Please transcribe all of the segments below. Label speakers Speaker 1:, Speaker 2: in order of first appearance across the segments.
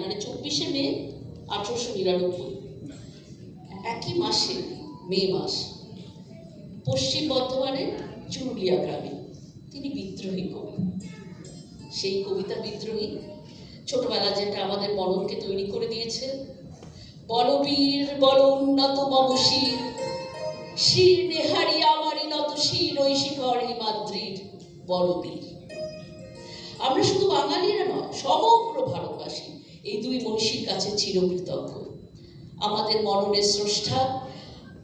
Speaker 1: মানে 24শে মে 1899, একই মাসে, মে মাস, পশ্চিম বর্ধমানের চুরুলিয়া গ্রামে তিনি বিদ্রোহী কবি। সেই কবিতা বিদ্রোহী ছোটবেলা যেটা আমাদের মননকে তৈরি করে দিয়েছে। বলবীর বল উন্নত মম শির, শির নেহারি আমারই নত শির ওই শিখর হিমাদ্রির বলবীর। আমরা শুধু বাঙালিরা নয়, সমগ্র ভারতবাসী এই দুই মনীষীর কাছে চিরকৃতজ্ঞ। আমাদের মননের স্রষ্টা,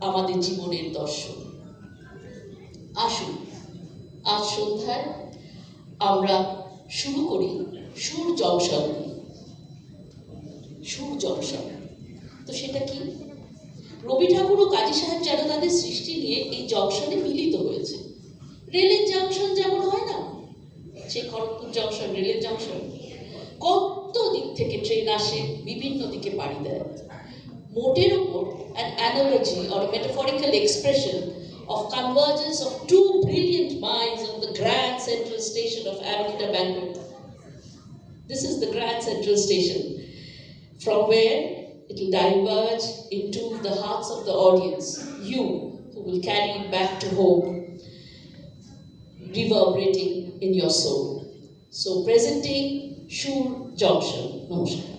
Speaker 1: আমাদের জীবনের দর্শন। আসুন আজ সন্ধ্যায় আমরা শুরু করি সুর জংশন। সুর জংশন তো সেটা কি? রবি ঠাকুর ও কাজী সাহেব যেন তাদের সৃষ্টি নিয়ে এই জংশনে মিলিত হয়েছে। রেলের জংশন যেমন হয় না, সেই খড়গপুর জংশন রেলের জংশন, কত দিক থেকে ট্রেন আসে, বিভিন্ন দিকে পাড়ি দেয়। মোটের ওপর an analogy or a metaphorical expression of convergence of two brilliant minds on the Grand Central Station of Avenida Bangalore. This is the Grand Central Station, from where it will diverge into the hearts of the audience, you who will carry it back to home, reverberating in your soul. So presenting Shur Junction. Namaskar.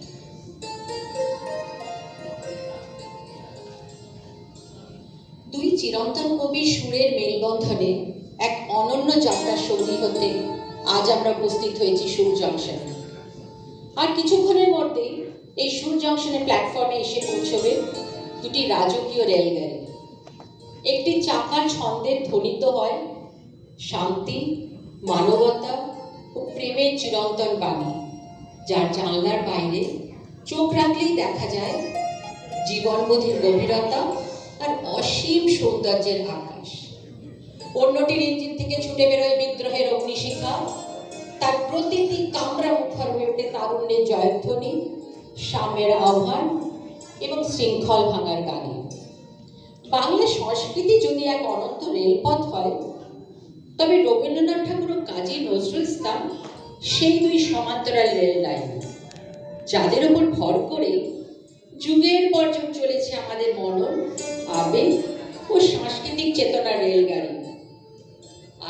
Speaker 2: দুই চিরন্তন কবির সুরের মেলবন্ধনে এক অনন্য যাত্রার সঙ্গী হতে আজ আমরা উপস্থিত হয়েছি সুর জংশনে। আর কিছুক্ষণের মধ্যেই এই সুর জংশনের প্ল্যাটফর্মে এসে পৌঁছবে দুটি রাজকীয় রেলগাড়ি। একটি চাকার ছন্দের ধ্বনিত হয় শান্তি, মানবতা ও প্রেমের চিরন্তন বাণী, যার জানলার বাইরে চোখ রাখলেই দেখা যায় জীবনবোধের গভীরতা আর অসীম সৌন্দর্যের আকাশ। অন্যটির ইঞ্জিন থেকে ছুটে বেরোয় বিদ্রোহের অগ্নিশিখা, তার প্রতিটি কামরা মুখর হয়ে ওঠে তারুণ্যের জয়ধ্বনি, সাম্যের আহ্বান এবং শৃঙ্খল ভাঙার গানে। বাংলা সংস্কৃতি যদি এক অনন্ত রেলপথ হয়, তবে রবীন্দ্রনাথ ঠাকুর ও কাজী নজরুল ইসলাম সেই দুই সমান্তরাল রেল লাইন, যাদের উপর ভর করে যুগের পর যুগ চলেছে আমাদের মনন, আবেগ ও সাংস্কৃতিক চেতনার রেলগাড়ি।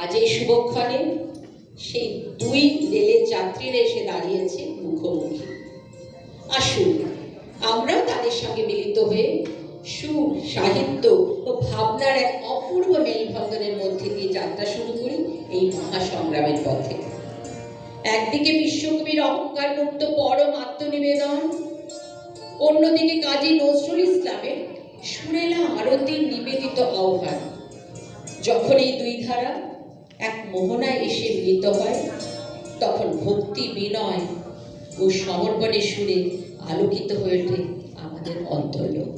Speaker 2: আজ এই শুভক্ষণে সেই দুই রেলের যাত্রীরা এসে দাঁড়িয়েছে মুখোমুখি। আসুন আমরাও তাদের সঙ্গে মিলিত হয়ে সুর, সাহিত্য ও ভাবনার এক অপূর্ব মেলবন্ধনের মধ্যে দিয়ে যাত্রা শুরু করি এই মহাসংগ্রামের পথে। একদিকে বিশ্বকবির অহংকার মুক্ত পরম আত্মনিবেদন, অন্যদিকে কাজী নজরুল ইসলামের সুরেলা আরতির নিবেদিত আহ্বান। যখন এই দুই ধারা এক মোহনায় এসে মিলিত হয়, তখন ভক্তি, বিনয় ও সমর্পণের সুরে আলোকিত হয়ে ওঠে আমাদের অন্তর্লোক।